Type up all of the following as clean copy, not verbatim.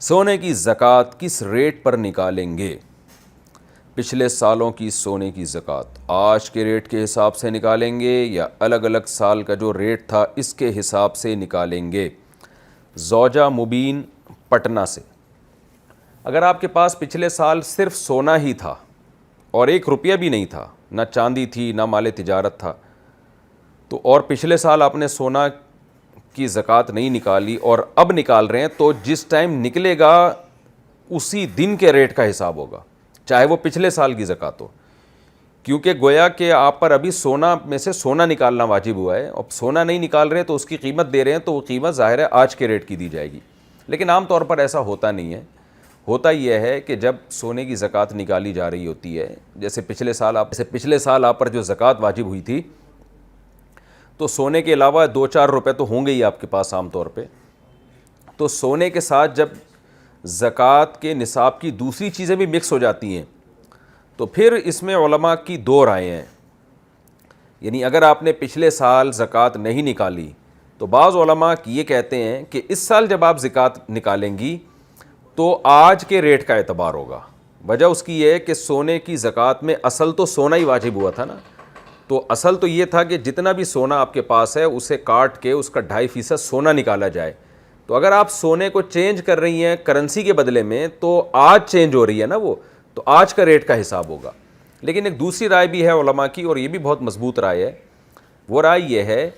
سونے کی زکوٰۃ کس ریٹ پر نکالیں گے؟ پچھلے سالوں کی سونے کی زکوٰۃ آج کے ریٹ کے حساب سے نکالیں گے یا الگ الگ سال کا جو ریٹ تھا اس کے حساب سے نکالیں گے؟ زوجہ مبین پٹنہ سے، اگر آپ کے پاس پچھلے سال صرف سونا ہی تھا اور 1 روپیہ بھی نہیں تھا، نہ چاندی تھی نہ مال تجارت تھا، تو اور پچھلے سال آپ نے سونا کی زکوٰۃ نہیں نکالی اور اب نکال رہے ہیں، تو جس ٹائم نکلے گا اسی دن کے ریٹ کا حساب ہوگا، چاہے وہ پچھلے سال کی زکوٰۃ ہو، کیونکہ گویا کہ آپ پر ابھی سونا میں سے سونا نکالنا واجب ہوا ہے، اب سونا نہیں نکال رہے تو اس کی قیمت دے رہے ہیں، تو وہ قیمت ظاہر ہے آج کے ریٹ کی دی جائے گی، لیکن عام طور پر ایسا ہوتا نہیں ہے۔ ہوتا یہ ہے کہ جب سونے کی زکوٰۃ نکالی جا رہی ہوتی ہے، جیسے پچھلے سال آپ پر جو زکوٰۃ واجب ہوئی تھی، تو سونے کے علاوہ 2-4 روپے تو ہوں گے ہی آپ کے پاس عام طور پہ، تو سونے کے ساتھ جب زکوٰۃ کے نصاب کی دوسری چیزیں بھی مکس ہو جاتی ہیں تو پھر اس میں علماء کی 2 رائے ہیں۔ یعنی اگر آپ نے پچھلے سال زکوٰۃ نہیں نکالی تو بعض علماء یہ کہتے ہیں کہ اس سال جب آپ زکوٰۃ نکالیں گی تو آج کے ریٹ کا اعتبار ہوگا۔ وجہ اس کی یہ ہے کہ سونے کی زکوٰۃ میں اصل تو سونا ہی واجب ہوا تھا نا، تو اصل تو یہ تھا کہ جتنا بھی سونا آپ کے پاس ہے اسے کاٹ کے اس کا 2.5% سونا نکالا جائے، تو اگر آپ سونے کو چینج کر رہی ہیں کرنسی کے بدلے میں تو آج چینج ہو رہی ہے نا وہ، تو آج کا ریٹ کا حساب ہوگا۔ لیکن ایک دوسری رائے بھی ہے علماء کی، اور یہ بھی بہت مضبوط رائے ہے، وہ رائے یہ ہے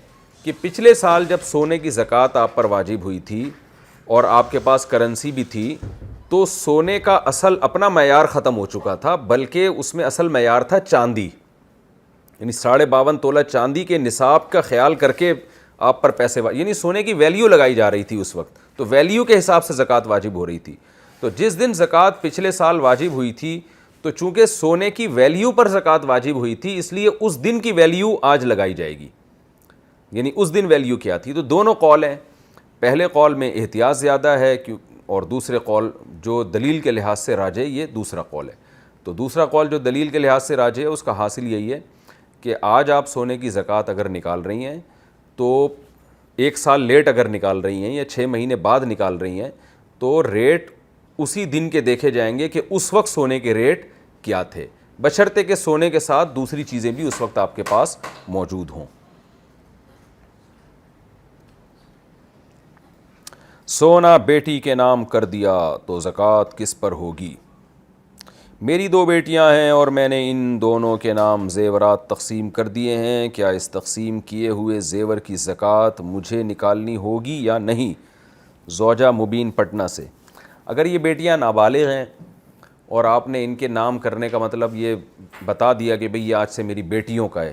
کہ پچھلے سال جب سونے کی زکوٰۃ آپ پر واجب ہوئی تھی اور آپ کے پاس کرنسی بھی تھی، تو سونے کا اصل اپنا معیار ختم ہو چکا تھا، بلکہ اس میں اصل معیار تھا چاندی، یعنی 52.5 تولہ چاندی کے نصاب کا خیال کر کے آپ پر پیسے یعنی سونے کی ویلیو لگائی جا رہی تھی اس وقت، تو ویلیو کے حساب سے زکوٰۃ واجب ہو رہی تھی۔ تو جس دن زکوٰۃ پچھلے سال واجب ہوئی تھی، تو چونکہ سونے کی ویلیو پر زکوٰۃ واجب ہوئی تھی، اس لیے اس دن کی ویلیو آج لگائی جائے گی، یعنی اس دن ویلیو کیا تھی۔ تو دونوں قول ہیں، پہلے قول میں احتیاط زیادہ ہے اور دوسرے قول جو دلیل کے لحاظ سے راجح، یہ دوسرا قول ہے۔ تو دوسرا قول جو دلیل کے لحاظ سے راجح ہے، اس کا حاصل یہی ہے کہ آج آپ سونے کی زکوٰۃ اگر نکال رہی ہیں تو 1 سال لیٹ اگر نکال رہی ہیں یا 6 مہینے بعد نکال رہی ہیں، تو ریٹ اسی دن کے دیکھے جائیں گے کہ اس وقت سونے کے ریٹ کیا تھے، بشرطے کہ سونے کے ساتھ دوسری چیزیں بھی اس وقت آپ کے پاس موجود ہوں۔ سونا بیٹی کے نام کر دیا تو زکوٰۃ کس پر ہوگی؟ میری 2 بیٹیاں ہیں اور میں نے ان دونوں کے نام زیورات تقسیم کر دیے ہیں، کیا اس تقسیم کیے ہوئے زیور کی زکوٰۃ مجھے نکالنی ہوگی یا نہیں؟ زوجہ مبین پٹنہ سے، اگر یہ بیٹیاں نابالغ ہیں اور آپ نے ان کے نام کرنے کا مطلب یہ بتا دیا کہ بھئی یہ آج سے میری بیٹیوں کا ہے،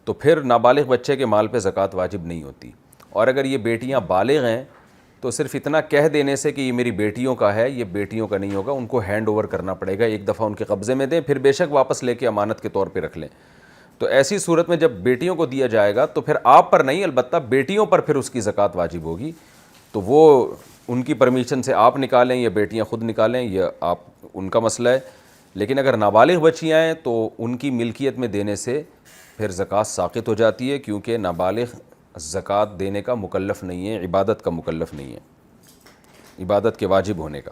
تو پھر نابالغ بچے کے مال پہ زکوٰۃ واجب نہیں ہوتی، اور اگر یہ بیٹیاں بالغ ہیں تو صرف اتنا کہہ دینے سے کہ یہ میری بیٹیوں کا ہے، یہ بیٹیوں کا نہیں ہوگا، ان کو ہینڈ اوور کرنا پڑے گا، ایک دفعہ ان کے قبضے میں دیں، پھر بے شک واپس لے کے امانت کے طور پہ رکھ لیں۔ تو ایسی صورت میں جب بیٹیوں کو دیا جائے گا تو پھر آپ پر نہیں، البتہ بیٹیوں پر پھر اس کی زکوٰۃ واجب ہوگی، تو وہ ان کی پرمیشن سے آپ نکالیں یا بیٹیاں خود نکالیں، یہ آپ ان کا مسئلہ ہے۔ لیکن اگر نابالغ بچیاں ہیں تو ان کی ملکیت میں دینے سے پھر زکوٰۃ ساقط ہو جاتی ہے، کیونکہ نابالغ زکوٰۃ دینے کا مکلف نہیں ہے، عبادت کا مکلف نہیں ہے، عبادت کے واجب ہونے کا۔